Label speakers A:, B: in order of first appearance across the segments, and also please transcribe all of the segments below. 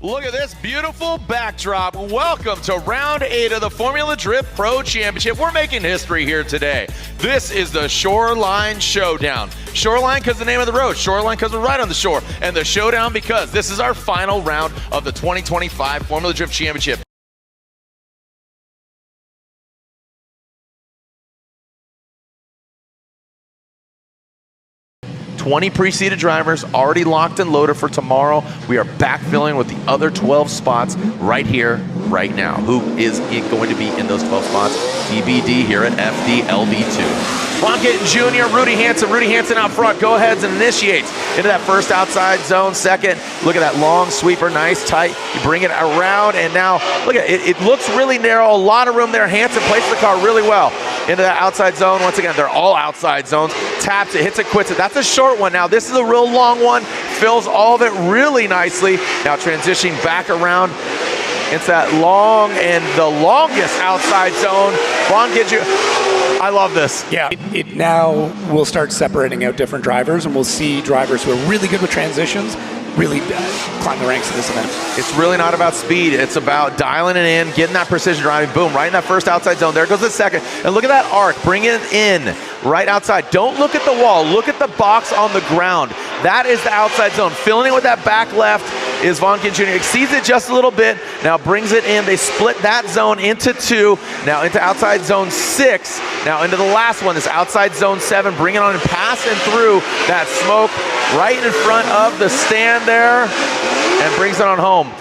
A: Look at this beautiful backdrop. Welcome to round 8 of the Formula Drift Pro Championship. We're making history here today. This is the Shoreline Showdown. Shoreline because the name of the road. Shoreline because we're right on the shore. And the Showdown because this is our final round of the 2025 Formula Drift Championship. 20 pre-seated drivers already locked and loaded for tomorrow. We are backfilling with the other 12 spots right here, right now. Who is going to be in those 12 spots? TBD here at FD LV2. Gittin Jr., Rudy Hansen out front, go ahead and initiates into that first outside zone. Second, look at that long sweeper, nice, tight. You bring it around, and now, look at it, it looks really narrow, a lot of room there. Hansen places the car really well into that outside zone. Once again, they're all outside zones. Taps it, hits it, quits it. That's a short one. Now, this is a real long one. Fills all of it really nicely. Now transitioning back around. It's that long and the longest outside zone. Gittin Jr. I love this.
B: Yeah, it now will start separating out different drivers, and we'll see drivers who are really good with transitions really climb the ranks of this event.
A: It's really not about speed. It's about dialing it in, getting that precision driving. Boom, right in that first outside zone. There goes the second. And look at that arc. Bring it in right outside. Don't look at the wall. Look at the box on the ground. That is the outside zone. Filling it with that back left is Gittin Jr. Exceeds it just a little bit. Now brings it in. They split that zone into 2. Now into outside zone 6. Now into the last one, this outside zone 7. Bring it on and passing through that smoke right in front of the stand there and brings it on home.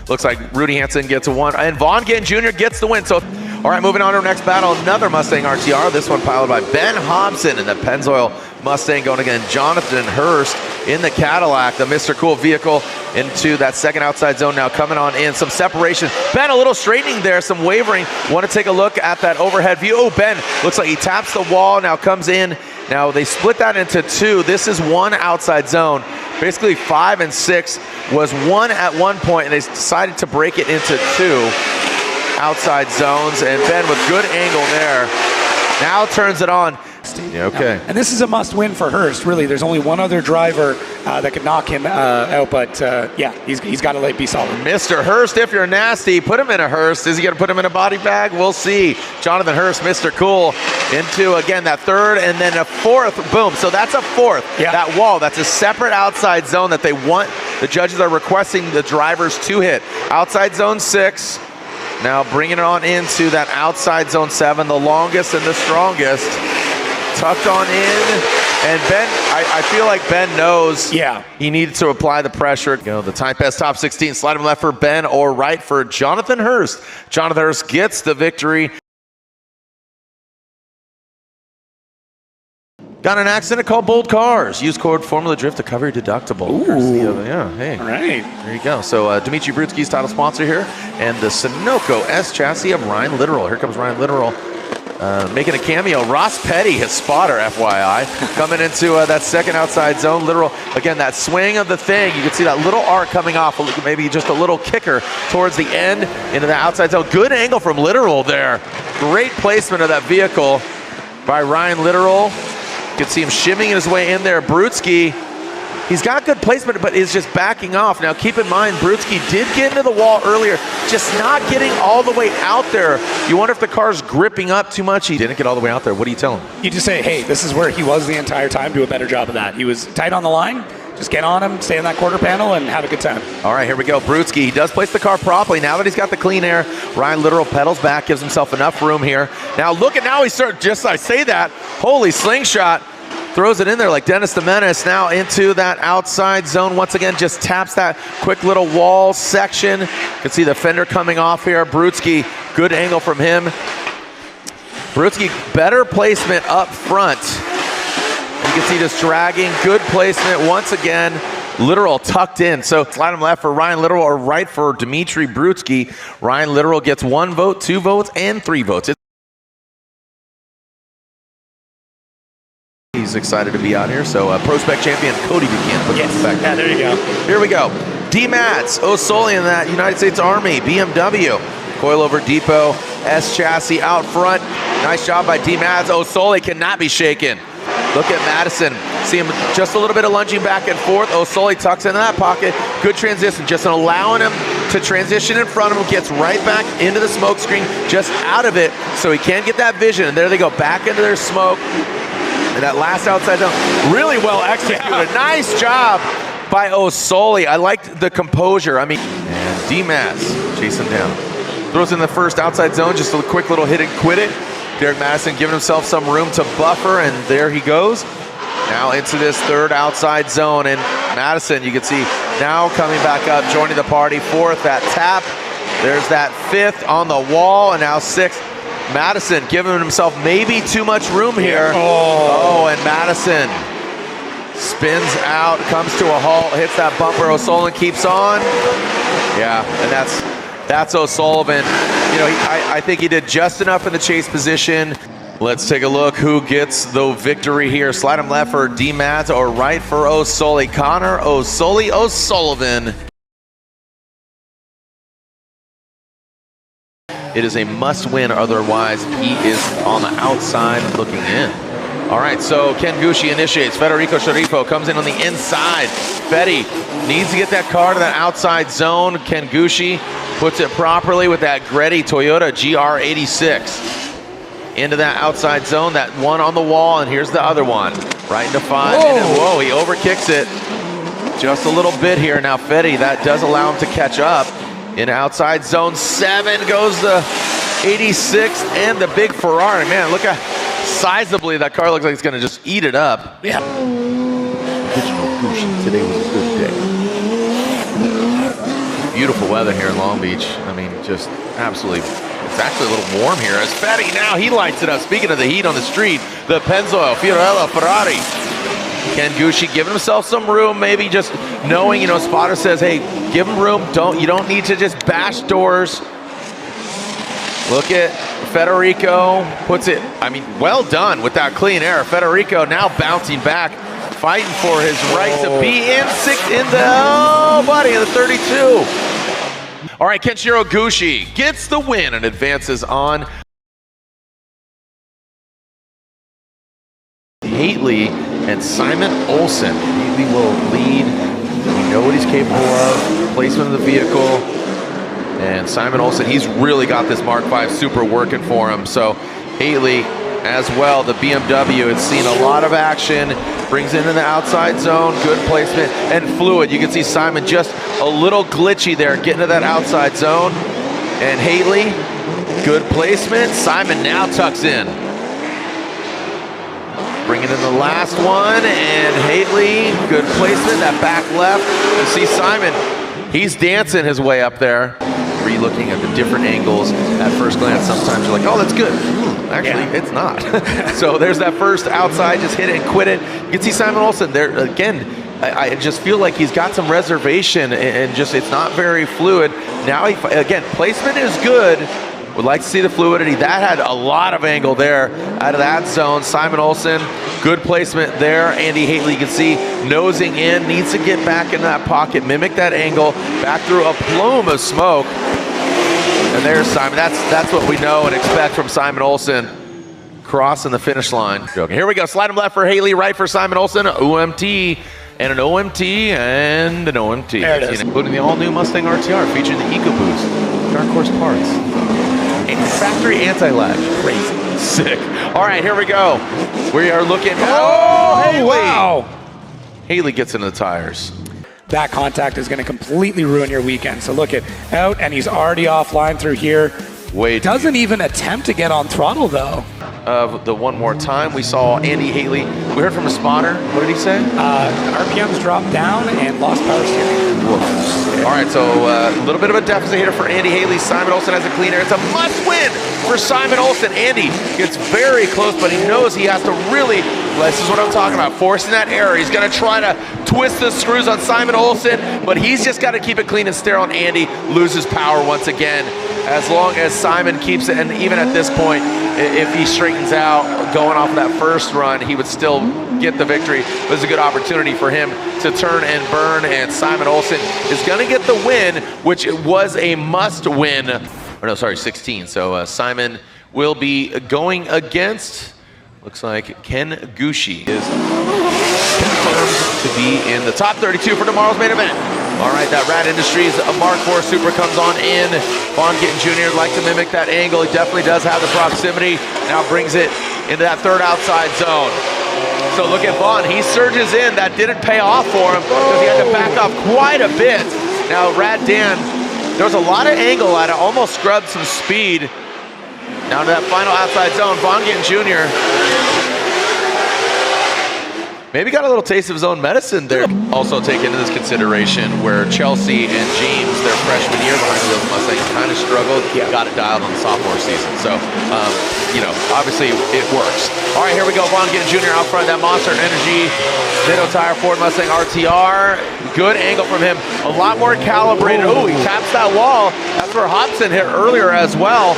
A: Looks like Rudy Hansen gets a 1 and Gittin Jr. gets the win. So, all right, moving on to our next battle, another Mustang RTR. This one piloted by Ben Hobson in the Pennzoil Mustang, going against Jonathan Hurst in the Cadillac, the Mr. Cool vehicle, into that second outside zone now coming on in. Some separation. Ben a little straightening there, some wavering. Want to take a look at that overhead view. Oh, Ben looks like he taps the wall, now comes in. Now they split that into 2. This is 1 outside zone. Basically 5 and 6 was 1 at one point, and they decided to break it into 2 outside zones, and Ben with good angle there now turns it on. Yeah, okay.
B: And this is a must-win for Hurst. Really, there's only one other driver that could knock him out, but yeah, he's got to be solid.
A: Mr. Hurst, if you're nasty, put him in a Hurst. Is he going to put him in a body bag? We'll see. Jonathan Hurst, Mr. Cool, into, again, that 3rd and then a 4th. Boom. So that's a 4th. Yeah. That wall, that's a separate outside zone that they want. The judges are requesting the drivers to hit. Outside zone 6. Now bringing it on into that outside zone 7, the longest and the strongest. Tucked on in, and Ben, I feel like Ben knows he needed to apply the pressure. You know, the Time Pass top 16, slide him left for Ben or right for Jonathan Hurst. Jonathan Hurst gets the victory. Got an accident called Bold Cars. Use code Formula Drift to cover your deductible.
B: Ooh.
A: Yeah, hey.
B: All right.
A: There you go. So Dimitri Brutzky's title sponsor here, and the Sunoco S chassis of Ryan Litteral. Here comes Ryan Litteral. Making a cameo. Ross Petty, his spotter, FYI, coming into that second outside zone. Litteral, again, that swing of the thing. You can see that little arc coming off, maybe just a little kicker towards the end into the outside zone. Good angle from Litteral there. Great placement of that vehicle by Ryan Litteral. You can see him shimmying his way in there. Brutzky, he's got good placement, but is just backing off. Now, keep in mind, Brutzky did get into the wall earlier, just not getting all the way out there. You wonder if the car's gripping up too much. He didn't get all the way out there. What do you tell him?
B: You just say, hey, this is where he was the entire time. Do a better job of that. He was tight on the line. Just get on him, stay in that quarter panel, and have a good time.
A: All right, here we go. Brutzky, he does place the car properly. Now that he's got the clean air, Ryan Litteral pedals back, gives himself enough room here. Now look at, now he starts, just I say that, holy slingshot. Throws it in there like Dennis the Menace. Now into that outside zone. Once again, just taps that quick little wall section. You can see the fender coming off here. Brutzky, good angle from him. Brutzky, better placement up front. You can see just dragging, good placement once again. Litteral tucked in. So slide him left for Ryan Litteral or right for Dimitri Brutzky. Ryan Litteral gets 1 vote, 2 votes, and 3 votes. He's excited to be out here. So Prospect champion Cody Buchanan.
B: Yes, yeah, there you go.
A: Here we go. D-Mats, Olsen in that United States Army, BMW. Coilover Depot, S chassis out front. Nice job by D-Mats. Olsen cannot be shaken. Look at Madison. See him just a little bit of lunging back and forth. Osoli tucks into that pocket. Good transition, just allowing him to transition in front of him. Gets right back into the smoke screen, just out of it, so he can't get that vision. And there they go, back into their smoke. And that last outside zone, really well executed. Nice job by Osoli. I liked the composure. I mean, and D-Maz chase him down. Throws in the first outside zone, just a quick little hit and quit it. Derek Madison giving himself some room to buffer, and there he goes. Now into this third outside zone, and Madison, you can see now coming back up, joining the party. Fourth, that tap. There's that fifth on the wall, and now sixth. Madison giving himself maybe too much room here. Oh, and Madison spins out, comes to a halt, hits that bumper. O'Sullivan keeps on. Yeah, and that's O'Sullivan. You know, I think he did just enough in the chase position. Let's take a look who gets the victory here. Slide him left for D-Maz or right for Osoli. Connor Osoli O'Sullivan. It is a must-win, otherwise he is on the outside looking in. All right, so Ken Gushi initiates. Federico Sceriffo comes in on the inside. Fetty needs to get that car to that outside zone. Ken Gushi puts it properly with that Gretty Toyota GR86. Into that outside zone, that one on the wall, and here's the other one. Right into 5. Whoa, he overkicks it just a little bit here. Now Fetty, that does allow him to catch up. In outside zone 7 goes the 86 and the big Ferrari. Man, look how sizably that car looks like it's gonna just eat it up. Yeah. Original Gushi, today was a good day. Beautiful weather here in Long Beach. I mean, just absolutely, it's actually a little warm here. As Fetty now, he lights it up. Speaking of the heat on the street, the Pennzoil, Fiorella, Ferrari. Ken Gushi giving himself some room, maybe just knowing, you know, spotter says, hey, give him room. You don't need to just bash doors. Look at Federico, puts it, I mean, well done with that clean air. Federico now bouncing back, fighting for his right to be in the 32. All right, Kenshiro Gushi gets the win and advances on. Hateley and Simon Olsen. Hateley will lead. We know what he's capable of. Placement of the vehicle. And Simon Olsen, he's really got this Mark V Super working for him. So Hateley as well, the BMW, it's seen a lot of action. Brings into the outside zone, good placement and fluid. You can see Simon just a little glitchy there, getting to that outside zone. And Hateley, good placement. Simon now tucks in. Bringing in the last one, and Hateley, good placement, that back left. You see Simon, he's dancing his way up there. Re-looking at the different angles at first glance, sometimes you're like, oh, that's good. Actually, it's not. So there's that first outside, just hit it and quit it. You can see Simon Olsen there, again, I just feel like he's got some reservation and just, it's not very fluid. Now, again, placement is good. Would like to see the fluidity. That had a lot of angle there out of that zone. Simon Olsen, good placement there. Andy Hateley, you can see, nosing in, needs to get back in that pocket, mimic that angle, back through a plume of smoke. And there's Simon. That's what we know and expect from Simon Olsen. Crossing the finish line. Here we go. Slide him left for Hateley, right for Simon Olsen. OMT. And an OMT and an OMT.
B: There it is.
A: Including the all-new Mustang RTR featuring the EcoBoost, Dark Horse parts. And factory anti-lag. Crazy. Sick. All right, here we go. We are looking. Oh, Hateley.
B: Wow.
A: Hateley gets into the tires.
B: That contact is going to completely ruin your weekend. So look at out, and he's already offline through here.
A: Wait.
B: Doesn't even attempt to get on throttle, though.
A: The one more time, we saw Andy Hateley. We heard from a spotter. What did he say?
B: RPMs dropped down and lost power steering.
A: All right, so a little bit of a deficit here for Andy Hateley. Simon Olsen has a clean air. It's a must-win for Simon Olsen. Andy gets very close, but he knows he has to really, this is what I'm talking about, forcing that error. He's going to try to twist the screws on Simon Olsen, but he's just got to keep it clean and sterile, and Andy loses power once again. As long as Simon keeps it, and even at this point, if he straightens out going off of that first run, he would still get the victory. It was a good opportunity for him to turn and burn, and Simon Olsen is going to get the win, which was a must-win. Or no, sorry, 16. So Simon will be going against, Looks like Ken Gushi is confirmed to be in the top 32 for tomorrow's main event. All right, that Rad Industries Mark IV Super comes on in. Vaughn Gittin Jr. like to mimic that angle. He definitely does have the proximity. Now brings it into that third outside zone. So look at Vaughn. He surges in. That didn't pay off for him because he had to back off quite a bit. Now Rad Dan, there was a lot of angle at it. Almost scrubbed some speed. Now to that final outside zone. Vaughn Gittin Jr. maybe got a little taste of his own medicine there. Also take into this consideration where Chelsea and James, their freshman year behind the wheels of Mustang, kind of struggled, got it dialed on the sophomore season. So, you know, obviously it works. All right, here we go. Vaughn Gittin Jr. out front, that Monster Energy Middle Tire Ford Mustang RTR. Good angle from him. A lot more calibrated. Oh, he taps that wall. That's where Hobson hit earlier as well.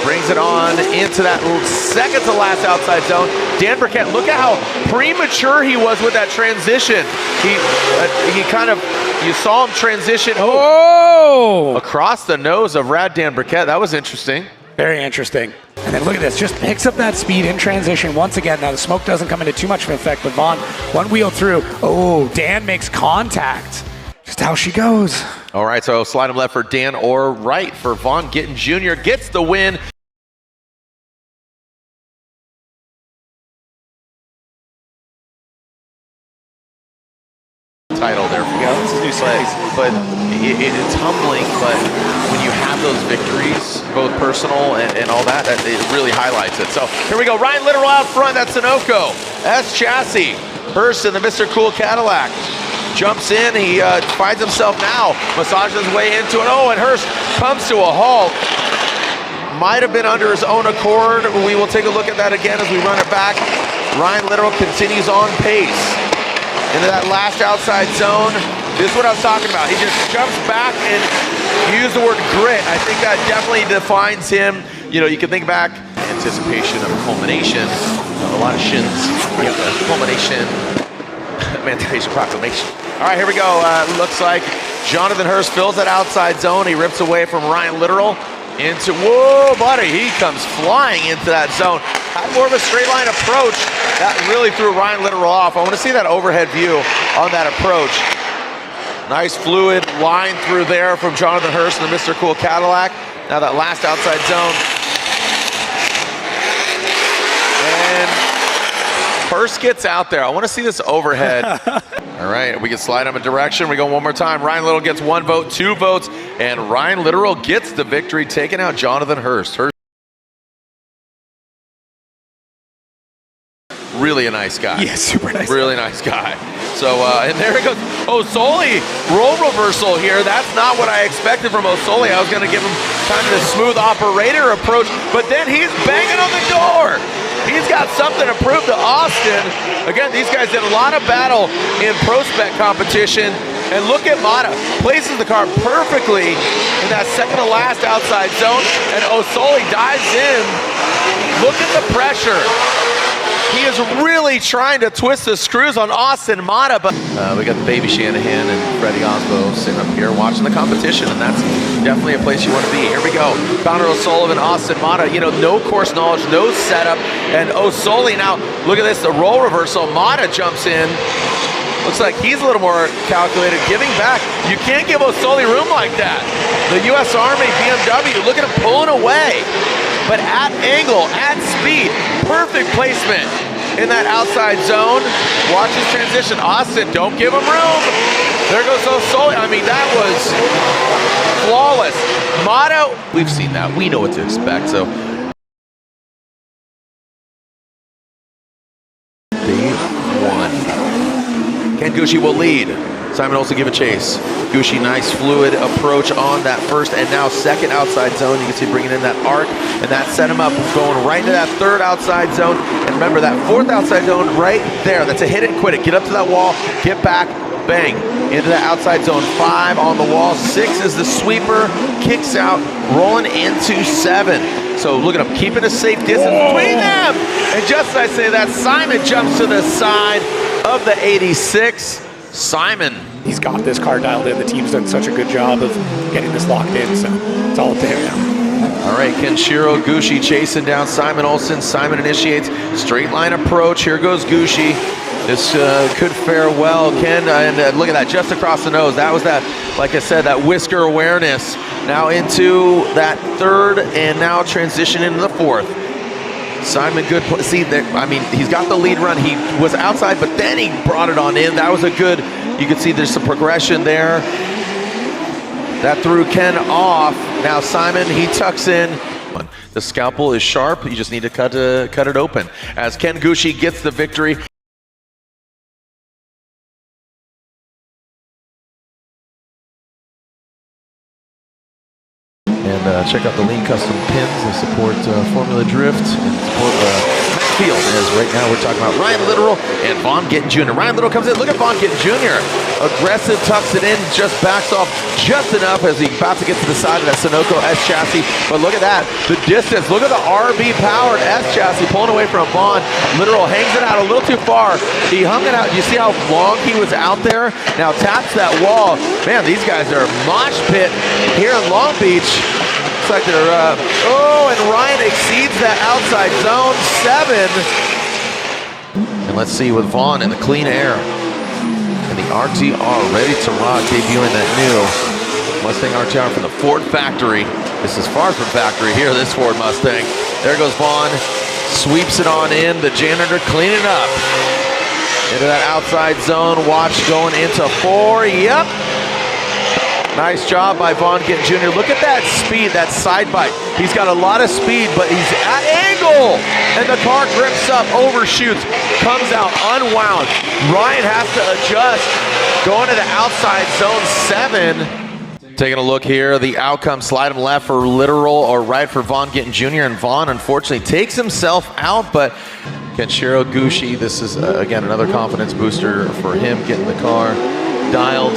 A: Brings it on into that second to last outside zone. Dan Burkett, look at how premature he was with that transition. He kind of, you saw him transition across the nose of Rad Dan Burkett. That was interesting.
B: Very interesting. And then look at this, just picks up that speed in transition once again. Now the smoke doesn't come into too much of an effect, but Vaughn, one wheel through. Oh, Dan makes contact. Just how she goes.
A: All right, so slide him left for Dan or right for Vaughn Gittin Jr. Gets the win. Title there for but it's humbling, but when you have those victories, both personal and all that, it really highlights it. So here we go, Ryan Litteral out front, that's Sunoco. S Chassis, Hurst in the Mr. Cool Cadillac. Jumps in, he finds himself now, massages his way into it. Oh, and Hurst comes to a halt. Might have been under his own accord. We will take a look at that again as we run it back. Ryan Litteral continues on pace into that last outside zone. This is what I was talking about. He just jumps back and use the word grit. I think that definitely defines him. You know, you can think back, anticipation of culmination, a lot of shins. You know, culmination, Emancipation Proclamation. All right, here we go. Looks like Jonathan Hurst fills that outside zone. He rips away from Ryan Litteral into, whoa, buddy, he comes flying into that zone. Had more of a straight line approach. That really threw Ryan Litteral off. I want to see that overhead view on that approach. Nice fluid line through there from Jonathan Hurst in the Mr. Cool Cadillac. Now that last outside zone. And Hurst gets out there. I want to see this overhead. All right, we can slide him a direction. We go one more time. Ryan Litteral gets 1 vote, 2 votes, and Ryan Litteral gets the victory, taking out Jonathan Hurst. Really a nice guy.
B: Yeah, super nice.
A: Really nice guy. So, and there it goes. Osoli, roll reversal here. That's not what I expected from Osoli. I was going to give him kind of the smooth operator approach, but then he's banging on the door. He's got something to prove to Austin. Again, these guys did a lot of battle in prospect competition. And look at Matta, places the car perfectly in that second to last outside zone, and Osoli dives in. Look at the pressure. He is really trying to twist the screws on Austin Matta, but we got the baby Shanahan and Freddie Osbo sitting up here watching the competition, and that's definitely a place you want to be. Here we go. Connor O'Sullivan, Austin Matta, you know, no course knowledge, no setup, and Osoli now, look at this, the roll reversal. Matta jumps in. Looks like he's a little more calculated, giving back. You can't give Osoli room like that. The U.S. Army, BMW, look at him pulling away. But at angle, at speed, perfect placement in that outside zone. Watch his transition. Austin, don't give him room. There goes Osoli. I mean, that was flawless. Matta, we've seen that. We know what to expect, so. Day 1. Ken Gushi will lead. Simon Olsen give a chase. Gushi, nice fluid approach on that first and now second outside zone. You can see bringing in that arc, and that set him up going right into that third outside zone. And remember that fourth outside zone right there. That's a hit it and quit it. Get up to that wall, get back, bang, into the outside zone. 5 on the wall. 6 is the sweeper, kicks out, rolling into 7. So look at him, keeping a safe distance between them. And just as I say that, Simon jumps to the side of the 86. Simon.
B: He's got this car dialed in. The team's done such a good job of getting this locked in, so it's all up to him now.
A: All right, Kenshiro Gushi chasing down Simon Olsen. Simon initiates straight line approach. Here goes Gushi. This could fare well. Ken, and look at that, just across the nose. That was that, like I said, that whisker awareness. Now into that third, and now transition into the fourth. Simon, good play. See, I mean, he's got the lead run. He was outside, but then he brought it on in. That was a good, you can see there's some progression there. That threw Ken off. Now Simon, he tucks in. The scalpel is sharp. You just need to cut it open. As Ken Gushi gets the victory. And check out the Lean Custom pins. They support Formula Drift and support Field. As right now we're talking about Ryan Litteral and Gittin Jr. Ryan Litteral comes in. Look at Gittin Jr. Aggressive, tucks it in, just backs off just enough as he's about to get to the side of that Sunoco S chassis. But look at that, the distance. Look at the RB powered S chassis pulling away from Vaughn. Litteral hangs it out a little too far. He hung it out. You see how long he was out there? Now taps that wall. Man, these guys are mosh pit here in Long Beach. Like they're, and Ryan exceeds that outside zone 7. And let's see with Vaughn in the clean air. And the RTR ready to rock, debuting that new Mustang RTR from the Ford factory. This is far from factory here, this Ford Mustang. There goes Vaughn, sweeps it on in, the janitor cleaning up. Into that outside zone, watch going into 4, yep. Nice job by Gittin Jr. Look at that speed, that side bite. He's got a lot of speed, but he's at angle. And the car grips up, overshoots, comes out unwound. Ryan has to adjust, going to the outside zone 7. Taking a look here, the outcome, slide him left for Litteral or right for Gittin Jr. And Vaughn unfortunately takes himself out, but Kenshiro Gushi, this is again another confidence booster for him, getting the car dialed.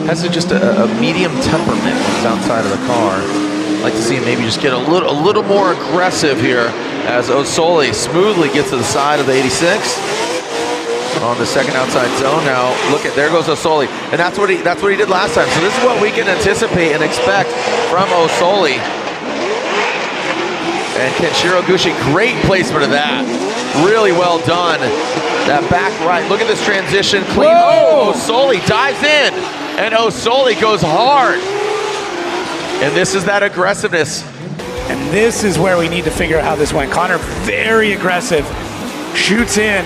A: Has just a medium temperament when he's outside of the car. I'd like to see him maybe just get a little more aggressive here as Osoli smoothly gets to the side of the 86 on the second outside zone. Now look at, there goes Osoli, and that's what he did last time. So this is what we can anticipate and expect from Osoli. And Kenshiro Gushi, great placement of that. Really well done. That back right, look at this transition, clean. Oh, Osoli dives in. And Osoli goes hard. And this is that aggressiveness.
B: And this is where we need to figure out how this went. Connor, very aggressive, shoots in,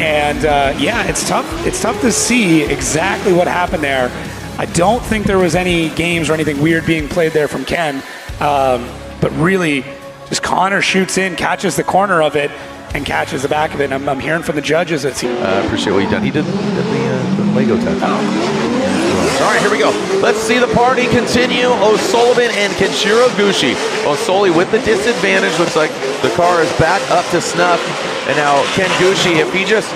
B: and yeah, it's tough. It's tough to see exactly what happened there. I don't think there was any games or anything weird being played there from Ken, but really, just Connor shoots in, catches the corner of it, and catches the back of it. And I'm hearing from the judges that
A: I appreciate what you've done. He did the Lego tattoo. All right, here we go. Let's see the party continue. O'Sullivan and Kenshiro Gushi. Osoli with the disadvantage. Looks like the car is back up to snuff. And now Ken Gushi, if he just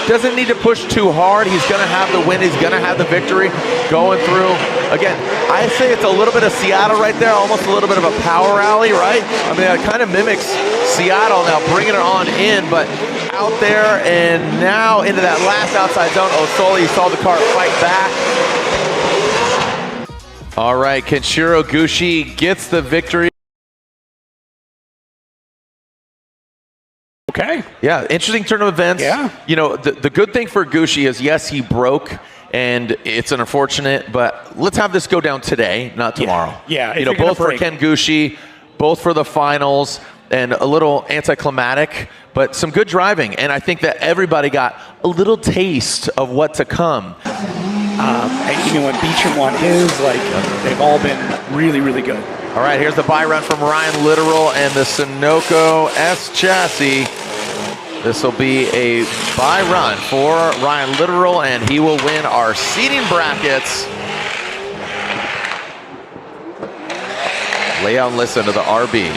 A: doesn't need to push too hard, he's going to have the win. He's going to have the victory going through. Again, I say it's a little bit of Seattle right there, almost a little bit of a power rally, right? I mean, it kind of mimics Seattle now, bringing it on in, but out there and now into that last outside zone. Osoli saw the car fight back. All right, Kenshiro Gushi gets the victory.
B: Okay.
A: Yeah, interesting turn of events.
B: Yeah.
A: You know, the good thing for Gushi is, yes, he broke, and it's an unfortunate, but let's have this go down today, not tomorrow.
B: Yeah.
A: You know, both for Ken Gushi, both for the finals, and a little anticlimactic, but some good driving. And I think that everybody got a little taste of what to come.
B: And even when Beecham won his, they've all been really, really good.
A: All right, here's the buy run from Ryan Litteral and the Sunoco S chassis. This will be a buy run for Ryan Litteral, and he will win our seating brackets. Lay out and listen to the RB.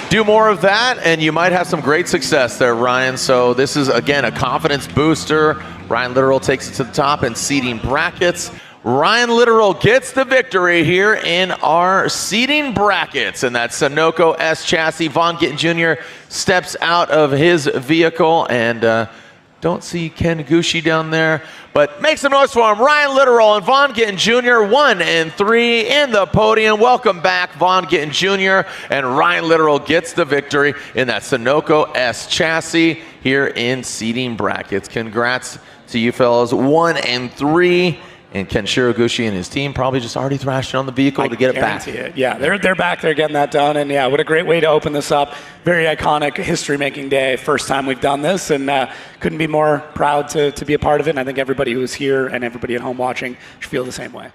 A: Do more of that, and you might have some great success there, Ryan. So this is, again, a confidence booster. Ryan Litteral takes it to the top in seating brackets. Ryan Litteral gets the victory here in our seating brackets. And that Sunoco S chassis. Von Gittin Jr. steps out of his vehicle, and don't see Ken Gushi down there, but make some noise for him. Ryan Litteral and Von Gittin Jr. 1 and 3 in the podium. Welcome back, Von Gittin Jr. And Ryan Litteral gets the victory in that Sunoco S chassis here in seating brackets. Congrats to you fellas, 1 and 3. And Kenshiro Gushi and his team probably just already thrashing on the vehicle to get it back.
B: Yeah, they're back there getting that done. And yeah, what a great way to open this up. Very iconic, history-making day. First time we've done this, and couldn't be more proud to be a part of it. And I think everybody who's here and everybody at home watching should feel the same way.